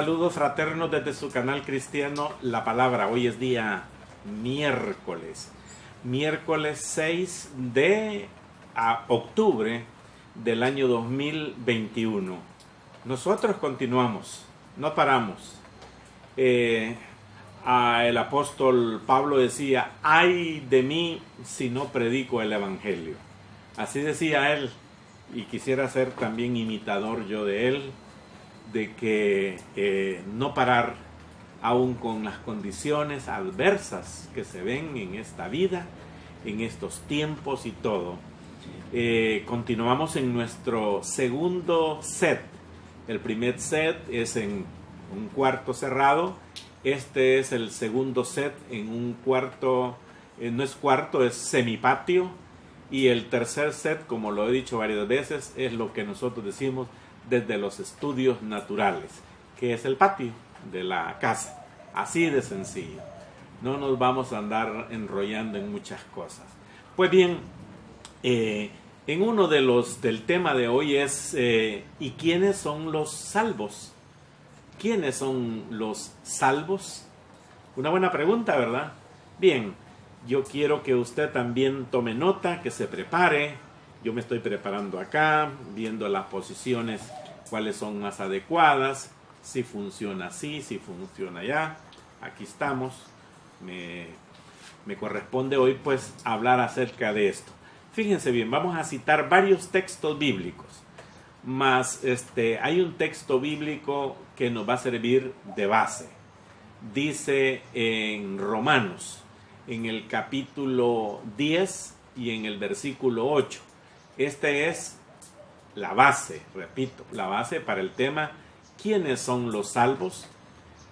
Saludos fraternos desde su canal cristiano La Palabra. Hoy es día miércoles 6 de octubre del año 2021. Nosotros continuamos, no paramos. El apóstol Pablo decía: ay de mí si no predico el evangelio. Así decía él, y quisiera ser también imitador yo de él, de que no parar aún con las condiciones adversas que se ven en esta vida, en estos tiempos y todo. Continuamos en nuestro segundo set. El primer set es en un cuarto cerrado. Este es el segundo set en un cuarto, no es cuarto, es semipatio. Y el tercer set, como lo he dicho varias veces, es lo que nosotros decimos desde los estudios naturales, que es el patio de la casa. Así de sencillo. No nos vamos a andar enrollando en muchas cosas. Pues bien, en uno de del tema de hoy es ¿y quiénes son los salvos? ¿Quiénes son los salvos? Una buena pregunta, ¿verdad? Bien, yo quiero que usted también tome nota, que se prepare. Yo me estoy preparando acá, viendo las posiciones, cuáles son más adecuadas, si funciona así, si funciona allá. Aquí estamos. Me corresponde hoy pues hablar acerca de esto. Fíjense bien, vamos a citar varios textos bíblicos, más hay un texto bíblico que nos va a servir de base. Dice en Romanos, en el capítulo 10 y en el versículo 8. Este es la base, repito, la base para el tema ¿quiénes son los salvos?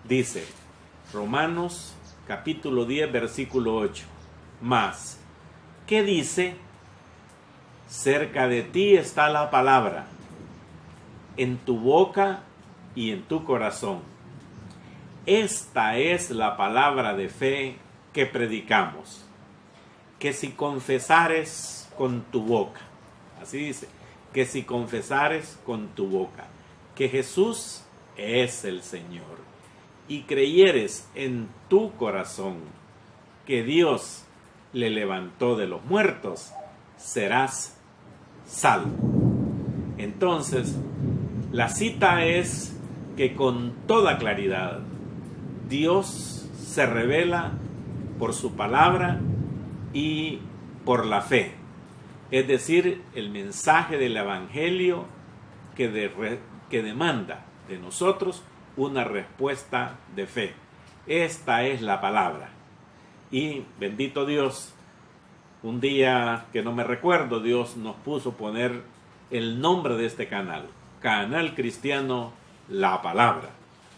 Dice Romanos capítulo 10 versículo 8. Más, ¿qué dice? Cerca de ti está la palabra, en tu boca y en tu corazón. Esta es la palabra de fe que predicamos, que si confesares con tu boca, así dice, que si confesares con tu boca que Jesús es el Señor y creyeres en tu corazón que Dios le levantó de los muertos, serás salvo. Entonces, la cita es que con toda claridad Dios se revela por su palabra y por la fe. Es decir, el mensaje del evangelio que demanda de nosotros una respuesta de fe. Esta es la palabra. Y bendito Dios, un día que no me recuerdo, Dios nos puso poner el nombre de este canal, Canal Cristiano La Palabra.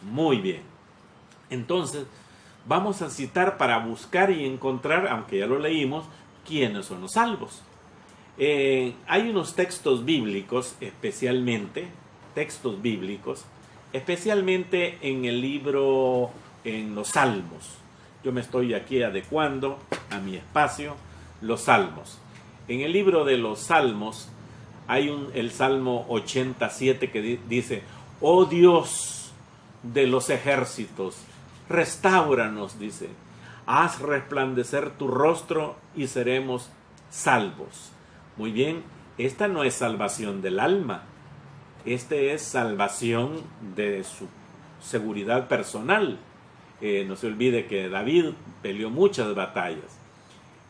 Muy bien. Entonces, vamos a citar para buscar y encontrar, aunque ya lo leímos, quiénes son los salvos. Hay unos textos bíblicos, especialmente en el libro, en los Salmos. Yo me estoy aquí adecuando a mi espacio, los Salmos. En el libro de los Salmos hay el Salmo 87 que dice: oh Dios de los ejércitos, restáuranos, dice, haz resplandecer tu rostro y seremos salvos. Muy bien, esta no es salvación del alma, es salvación de su seguridad personal. No se olvide que David peleó muchas batallas.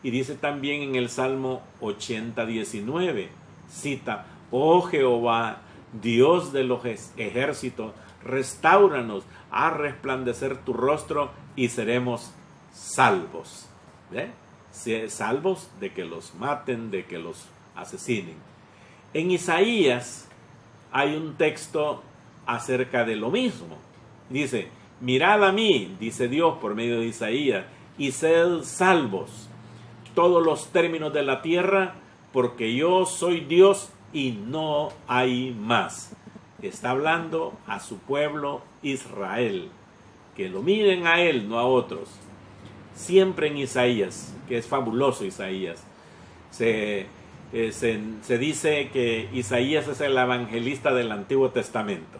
Y dice también en el Salmo 80:19, cita: oh Jehová, Dios de los ejércitos, restáuranos, haz resplandecer tu rostro y seremos salvos. Salvos de que los maten, de que los asesinen. En Isaías hay un texto acerca de lo mismo. Dice: mirad a mí, dice Dios por medio de Isaías, y sed salvos todos los términos de la tierra, porque yo soy Dios y no hay más. Está hablando a su pueblo Israel, que lo miren a él, no a otros. Siempre en Isaías, que es fabuloso Isaías, se dice que Isaías es el evangelista del Antiguo Testamento.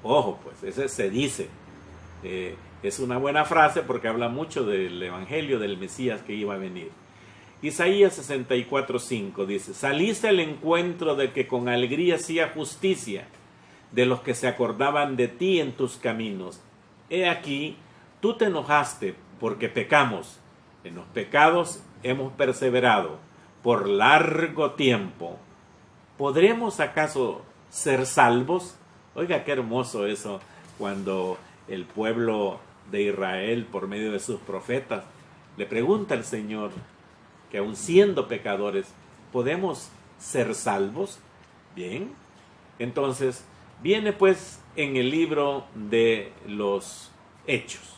Ojo, pues, ese se dice. Es una buena frase porque habla mucho del evangelio del Mesías que iba a venir. Isaías 64:5 dice: saliste al encuentro del que con alegría hacía justicia, de los que se acordaban de ti en tus caminos. He aquí, tú te enojaste porque pecamos. En los pecados hemos perseverado por largo tiempo. ¿Podremos acaso ser salvos? Oiga, qué hermoso eso, cuando el pueblo de Israel, por medio de sus profetas, le pregunta al Señor que aun siendo pecadores, ¿podemos ser salvos? Bien, entonces viene pues en el libro de los Hechos,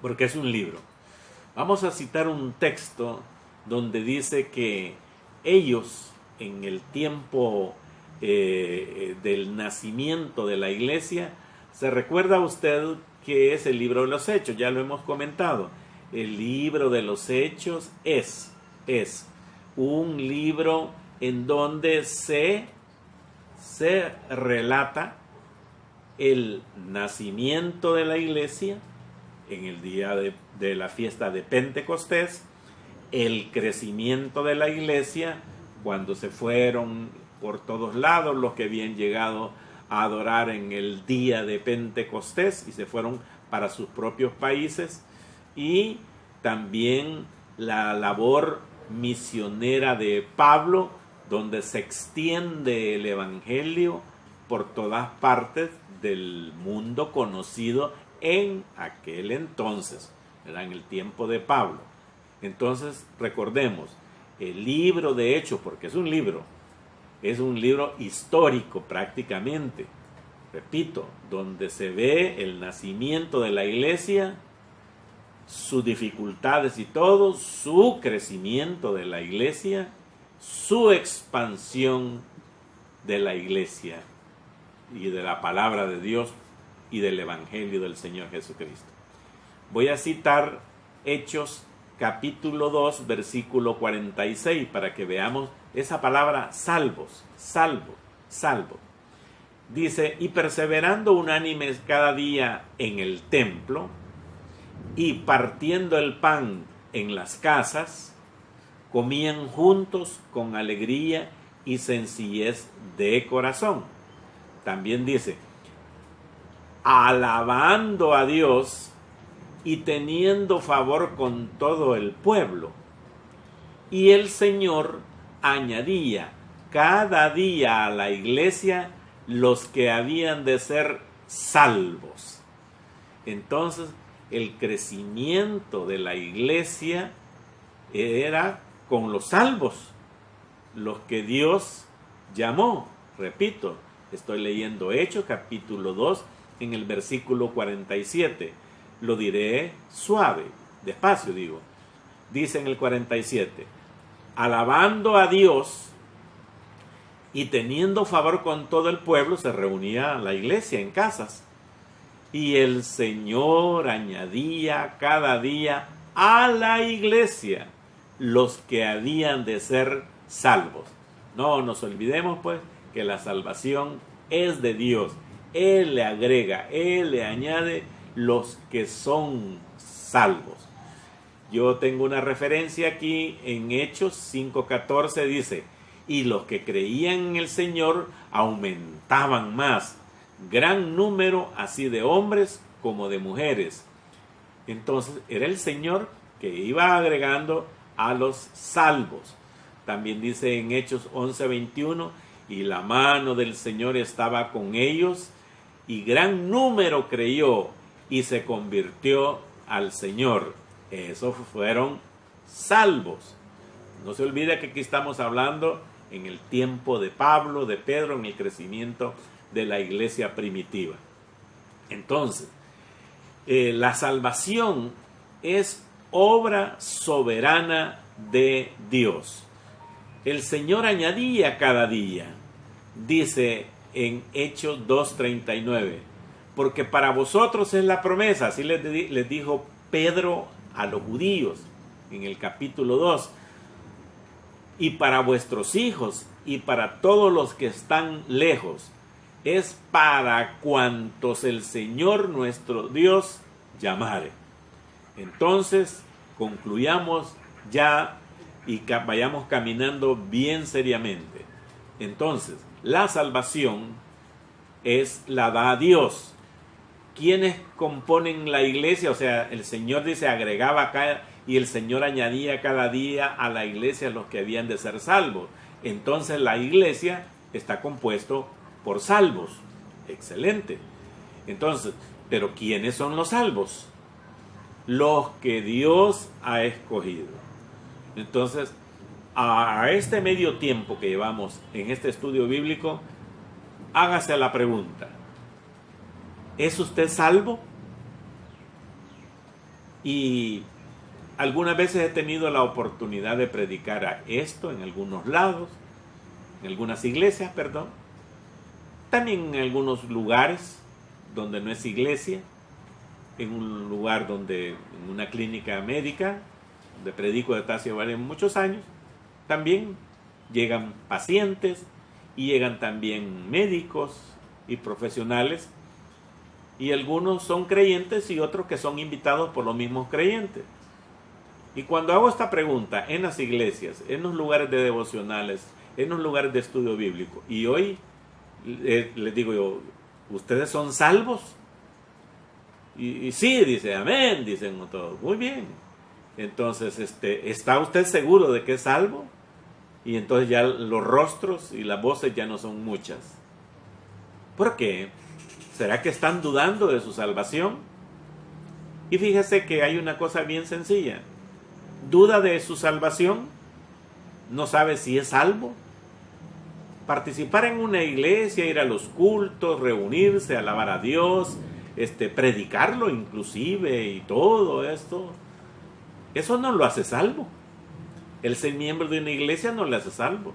porque es un libro. Vamos a citar un texto donde dice que ellos, en el tiempo del nacimiento de la iglesia, se recuerda usted que es el libro de los Hechos, ya lo hemos comentado. El libro de los Hechos es un libro en donde se relata el nacimiento de la iglesia en el día de la fiesta de Pentecostés, el crecimiento de la iglesia cuando se fueron por todos lados los que habían llegado a adorar en el día de Pentecostés y se fueron para sus propios países, y también la labor misionera de Pablo, donde se extiende el evangelio por todas partes del mundo conocido en aquel entonces, era en el tiempo de Pablo. Entonces recordemos, el libro de Hechos, porque es un libro histórico prácticamente, repito, donde se ve el nacimiento de la iglesia, sus dificultades y todo, su crecimiento de la iglesia, su expansión de la iglesia y de la palabra de Dios y del evangelio del Señor Jesucristo. Voy a citar Hechos capítulo 2, versículo 46, para que veamos esa palabra salvos, salvo. Dice: y perseverando unánimes cada día en el templo, y partiendo el pan en las casas, comían juntos con alegría y sencillez de corazón. También dice: alabando a Dios y teniendo favor con todo el pueblo. Y el Señor añadía cada día a la iglesia los que habían de ser salvos. Entonces, el crecimiento de la iglesia era con los salvos, los que Dios llamó. Repito, estoy leyendo Hechos capítulo 2 en el versículo 47. Lo diré suave, despacio digo. Dice en el 47: alabando a Dios y teniendo favor con todo el pueblo, se reunía la iglesia en casas. Y el Señor añadía cada día a la iglesia los que habían de ser salvos. No nos olvidemos pues que la salvación es de Dios. Él le agrega, Él le añade los que son salvos. Yo tengo una referencia aquí en Hechos 5:14, dice: y los que creían en el Señor aumentaban más, gran número así de hombres como de mujeres. Entonces era el Señor que iba agregando a los salvos. También dice en Hechos 11:21: y la mano del Señor estaba con ellos, y gran número creyó y se convirtió al Señor. Esos fueron salvos. No se olvide que aquí estamos hablando en el tiempo de Pablo, de Pedro, en el crecimiento de la iglesia primitiva. Entonces, la salvación es obra soberana de Dios. El Señor añadía cada día, dice en Hechos 2:39, porque para vosotros es la promesa. Así les dijo Pedro a los judíos en el capítulo 2. Y para vuestros hijos y para todos los que están lejos, es para cuantos el Señor nuestro Dios llamare. Entonces, concluyamos ya y vayamos caminando bien seriamente. Entonces, la salvación la da Dios. ¿Quiénes componen la iglesia? O sea, el Señor dice, agregaba acá, y el Señor añadía cada día a la iglesia los que habían de ser salvos. Entonces la iglesia está compuesto por salvos. Excelente. Entonces, ¿pero quiénes son los salvos? Los que Dios ha escogido. Entonces, a este medio tiempo que llevamos en este estudio bíblico, hágase la pregunta: ¿es usted salvo? Y algunas veces he tenido la oportunidad de predicar a esto en algunos lados, en algunas iglesias, perdón. También en algunos lugares donde no es iglesia, en un lugar donde, en una clínica médica, donde predico desde hace muchos años, también llegan pacientes y llegan también médicos y profesionales, y algunos son creyentes y otros que son invitados por los mismos creyentes. Y cuando hago esta pregunta en las iglesias, en los lugares de devocionales, en los lugares de estudio bíblico, y hoy les digo yo, ¿ustedes son salvos? Y sí, dice, amén, dicen todos, muy bien. Entonces, ¿está usted seguro de que es salvo? Y entonces ya los rostros y las voces ya no son muchas. ¿Por qué? ¿Será que están dudando de su salvación? Y fíjese que hay una cosa bien sencilla. ¿Duda de su salvación? ¿No sabe si es salvo? Participar en una iglesia, ir a los cultos, reunirse, alabar a Dios, predicarlo inclusive y todo esto, eso no lo hace salvo. El ser miembro de una iglesia no le hace salvo.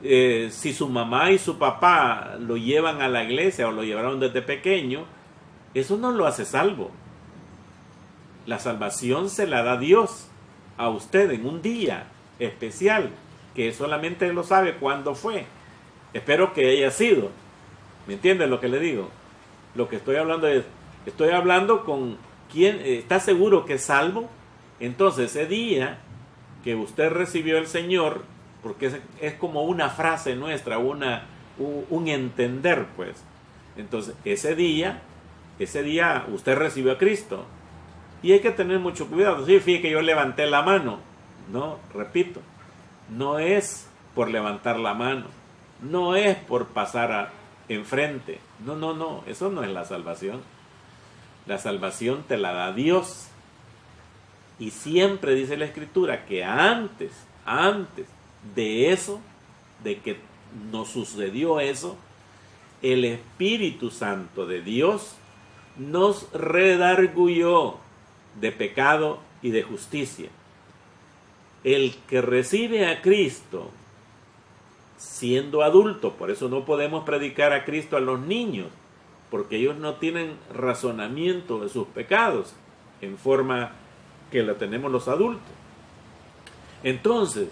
Si su mamá y su papá lo llevan a la iglesia o lo llevaron desde pequeño, eso no lo hace salvo. La salvación se la da Dios a usted en un día especial, que solamente Él lo sabe cuándo fue. Espero que haya sido. ¿Me entiende lo que le digo? Lo que estoy hablando es, estoy hablando con quien está seguro que es salvo. Entonces ese día que usted recibió el Señor, porque es como una frase nuestra, un entender, pues. Entonces ese día usted recibió a Cristo. Y hay que tener mucho cuidado. Sí, fíjate que yo levanté la mano. No, repito, no es por levantar la mano, no es por pasar enfrente. No, eso no es la salvación. La salvación te la da Dios. Y siempre dice la Escritura que antes de eso, de que nos sucedió eso, el Espíritu Santo de Dios nos redarguyó de pecado y de justicia. El que recibe a Cristo siendo adulto, por eso no podemos predicar a Cristo a los niños, porque ellos no tienen razonamiento de sus pecados en forma que lo tenemos los adultos. Entonces,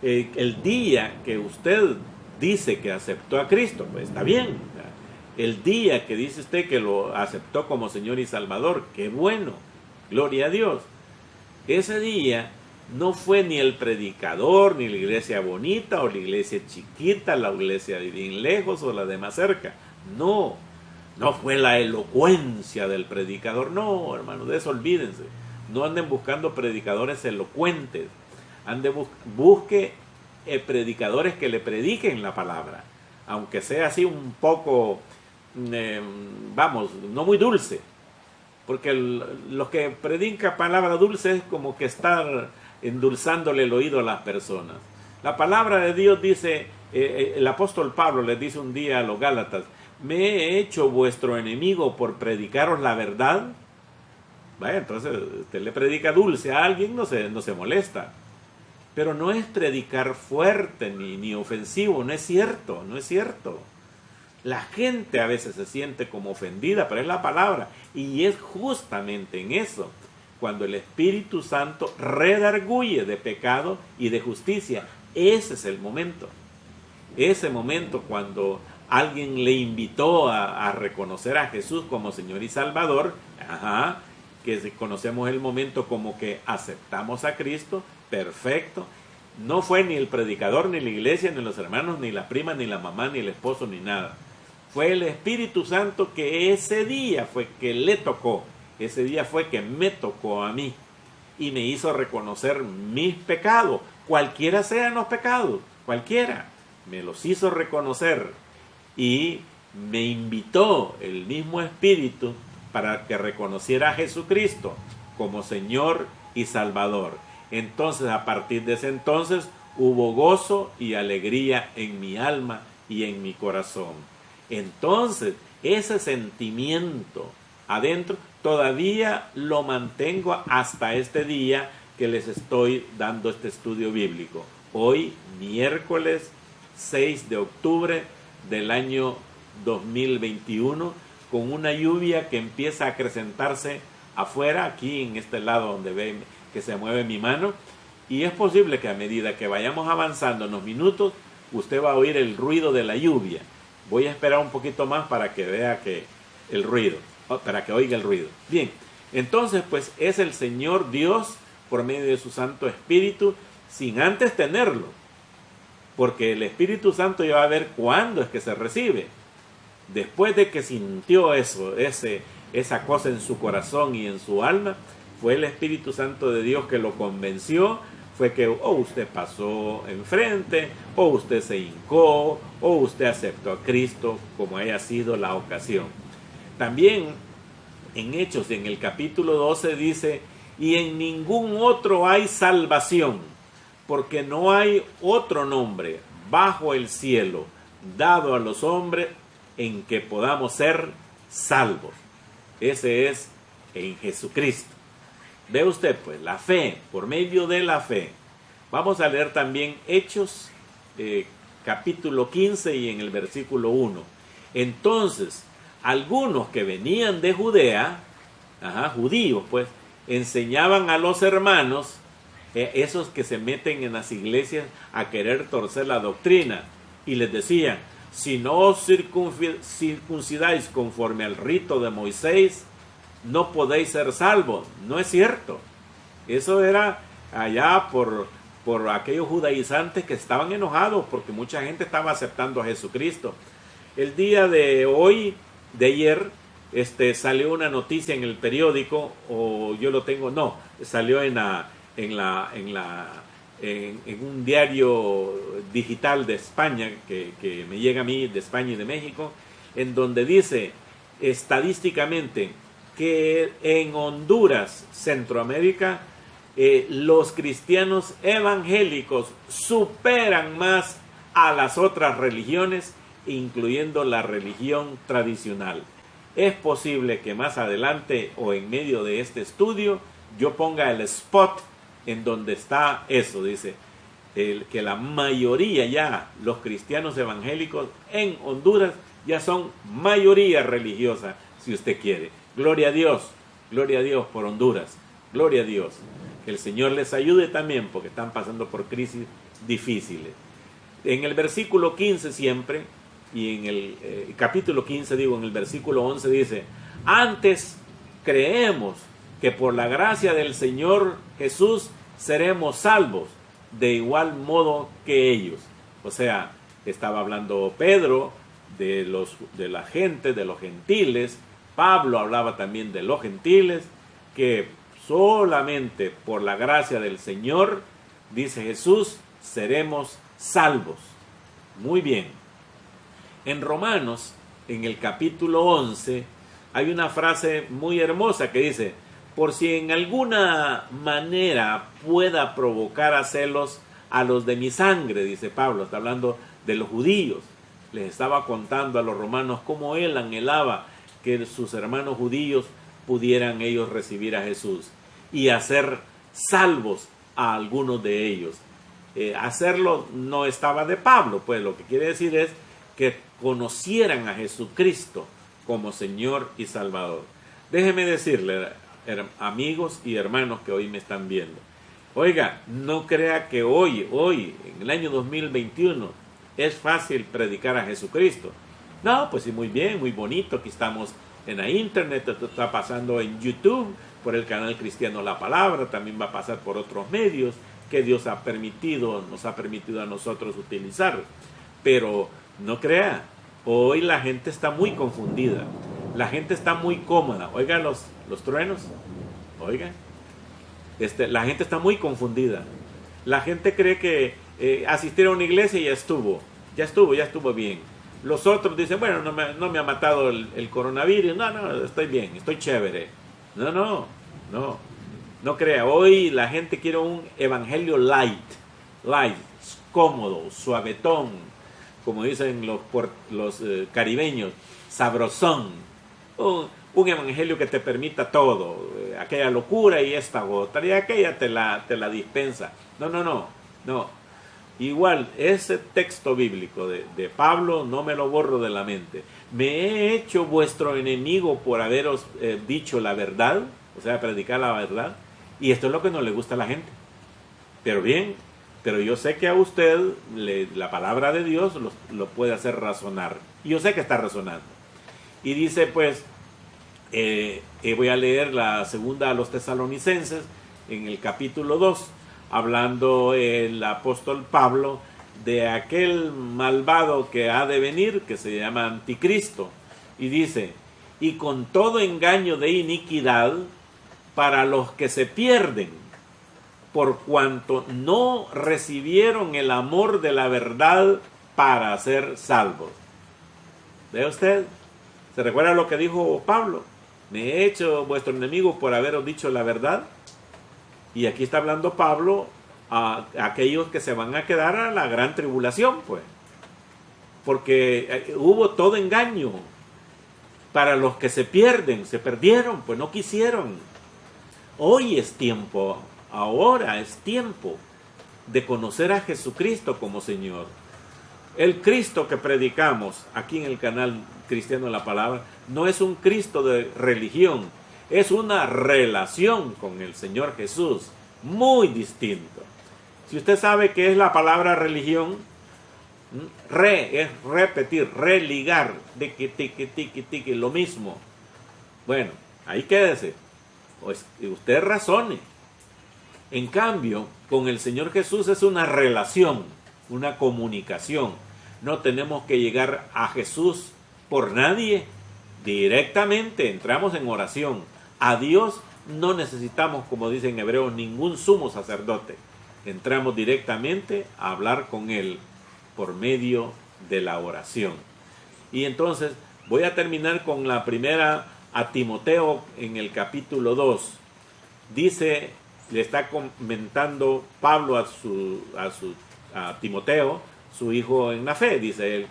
el día que usted dice que aceptó a Cristo, pues está bien. El día que dice usted que lo aceptó como Señor y Salvador, qué bueno, gloria a Dios. Ese día no fue ni el predicador, ni la iglesia bonita, o la iglesia chiquita, la iglesia de bien lejos, o la de más cerca. No fue la elocuencia del predicador. No, hermano, de eso olvídense. No anden buscando predicadores elocuentes. Busque predicadores que le prediquen la palabra, aunque sea así un poco, no muy dulce. Porque los que predican palabra dulce es como que estar endulzándole el oído a las personas. La palabra de Dios dice, el apóstol Pablo les dice un día a los Gálatas, me he hecho vuestro enemigo por predicaros la verdad. Vaya, entonces usted le predica dulce a alguien, no se molesta. Pero no es predicar fuerte ni ofensivo, no es cierto. La gente a veces se siente como ofendida, pero es la palabra. Y es justamente en eso, cuando el Espíritu Santo redarguye de pecado y de justicia. Ese es el momento. Ese momento cuando alguien le invitó a reconocer a Jesús como Señor y Salvador, que conocemos el momento como que aceptamos a Cristo, perfecto. No fue ni el predicador, ni la iglesia, ni los hermanos, ni la prima, ni la mamá, ni el esposo, ni nada. Fue el Espíritu Santo que ese día fue que le tocó, ese día fue que me tocó a mí y me hizo reconocer mis pecados, cualquiera sean los pecados, cualquiera, me los hizo reconocer y me invitó el mismo Espíritu para que reconociera a Jesucristo como Señor y Salvador. Entonces, a partir de ese entonces, hubo gozo y alegría en mi alma y en mi corazón. Entonces, ese sentimiento adentro todavía lo mantengo hasta este día que les estoy dando este estudio bíblico. Hoy, miércoles 6 de octubre del año 2021, con una lluvia que empieza a acrecentarse afuera, aquí en este lado donde ven que se mueve mi mano, y es posible que a medida que vayamos avanzando en los minutos, usted va a oír el ruido de la lluvia. Voy a esperar un poquito más para que vea que el ruido, para que oiga el ruido. Bien, entonces pues es el Señor Dios por medio de su Santo Espíritu, sin antes tenerlo, porque el Espíritu Santo ya va a ver cuándo es que se recibe. Después de que sintió eso, esa cosa en su corazón y en su alma, fue el Espíritu Santo de Dios que lo convenció, fue que usted pasó enfrente, o usted se hincó, o usted aceptó a Cristo, como haya sido la ocasión. También en Hechos, en el capítulo 12 dice, y en ningún otro hay salvación, porque no hay otro nombre bajo el cielo dado a los hombres en que podamos ser salvos. Ese es en Jesucristo. Ve usted pues, la fe, por medio de la fe. Vamos a leer también Hechos, capítulo 15 y en el versículo 1. Entonces, algunos que venían de Judea, judíos pues, enseñaban a los hermanos, esos que se meten en las iglesias a querer torcer la doctrina, y les decían, si no os circuncidáis conforme al rito de Moisés, no podéis ser salvos. No es cierto. Eso era allá por aquellos judaizantes que estaban enojados porque mucha gente estaba aceptando a Jesucristo. El día de hoy, de ayer, salió una noticia en el periódico, o yo lo tengo, no, salió en un diario digital de España, que me llega a mí de España y de México, en donde dice estadísticamente que en Honduras, Centroamérica, los cristianos evangélicos superan más a las otras religiones, incluyendo la religión tradicional. Es posible que más adelante o en medio de este estudio yo ponga el spot en donde está eso, dice, que la mayoría ya, los cristianos evangélicos en Honduras ya son mayoría religiosa, si usted quiere. Gloria a Dios por Honduras, gloria a Dios. Que el Señor les ayude también porque están pasando por crisis difíciles. En el versículo 15 siempre, y en el capítulo 15 en el versículo 11 dice, antes creemos que por la gracia del Señor Jesús seremos salvos de igual modo que ellos. O sea, estaba hablando Pedro de la gente, de los gentiles. Pablo hablaba también de los gentiles, que solamente por la gracia del Señor, dice Jesús, seremos salvos. Muy bien. En Romanos, en el capítulo 11, hay una frase muy hermosa que dice, por si en alguna manera pueda provocar a celos a los de mi sangre, dice Pablo, está hablando de los judíos. Les estaba contando a los romanos cómo él anhelaba que sus hermanos judíos pudieran ellos recibir a Jesús y hacer salvos a algunos de ellos. Hacerlo no estaba de Pablo, pues lo que quiere decir es que conocieran a Jesucristo como Señor y Salvador. Déjeme decirle, amigos y hermanos que hoy me están viendo, oiga, no crea que hoy, en el año 2021, es fácil predicar a Jesucristo. No, pues sí, muy bien, muy bonito, aquí estamos en la internet, esto está pasando en YouTube, por el canal Cristiano La Palabra, también va a pasar por otros medios que Dios nos ha permitido a nosotros utilizar. Pero no crea, hoy la gente está muy confundida, la gente está muy cómoda. Oiga los truenos, oigan, la gente está muy confundida. La gente cree que asistir a una iglesia y ya estuvo bien. Los otros dicen, bueno, no me ha matado el coronavirus, no, estoy bien, estoy chévere. No crea, hoy la gente quiere un evangelio light, cómodo, suavetón, como dicen los caribeños, sabrosón. Un evangelio que te permita todo, aquella locura y esta otra, y aquella te la dispensa. No. Igual, ese texto bíblico de Pablo no me lo borro de la mente. Me he hecho vuestro enemigo por haberos dicho la verdad, o sea, predicar la verdad, y esto es lo que no le gusta a la gente. Pero bien, pero yo sé que a usted la palabra de Dios lo puede hacer razonar, y yo sé que está razonando. Y dice pues, voy a leer la segunda a los Tesalonicenses, en el capítulo 2, hablando el apóstol Pablo de aquel malvado que ha de venir, que se llama Anticristo, y dice, y con todo engaño de iniquidad para los que se pierden, por cuanto no recibieron el amor de la verdad para ser salvos. ¿Ve usted? ¿Se recuerda lo que dijo Pablo? Me he hecho vuestro enemigo por haberos dicho la verdad. Y aquí está hablando Pablo a aquellos que se van a quedar a la gran tribulación, pues. Porque hubo todo engaño. Para los que se perdieron, pues no quisieron. Hoy es tiempo, ahora es tiempo de conocer a Jesucristo como Señor. El Cristo que predicamos aquí en el canal Cristiano La Palabra no es un Cristo de religión, es una relación con el Señor Jesús, muy distinto. Si usted sabe qué es la palabra religión, es repetir, religar, tiqui, lo mismo. Bueno, ahí quédese, pues usted razone. En cambio, con el Señor Jesús es una relación, una comunicación. No tenemos que llegar a Jesús por nadie, directamente entramos en oración. A Dios no necesitamos, como dicen hebreos, ningún sumo sacerdote. Entramos directamente a hablar con Él por medio de la oración. Y entonces voy a terminar con la primera a Timoteo en el capítulo 2. Dice, le está comentando Pablo a Timoteo, su hijo en la fe, dice él.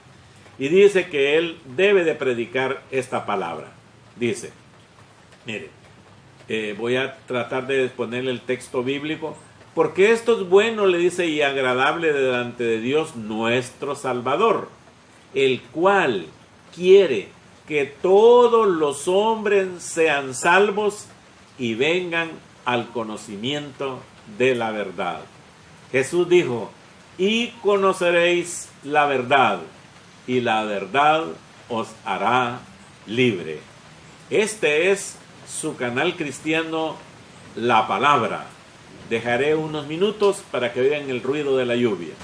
Y dice que él debe de predicar esta palabra. Dice, mire, voy a tratar de ponerle el texto bíblico, porque esto es bueno, le dice, y agradable delante de Dios nuestro Salvador, el cual quiere que todos los hombres sean salvos y vengan al conocimiento de la verdad. Jesús dijo, y conoceréis la verdad, y la verdad os hará libre. Este es su canal cristiano La Palabra. Dejaré unos minutos para que oigan el ruido de la lluvia.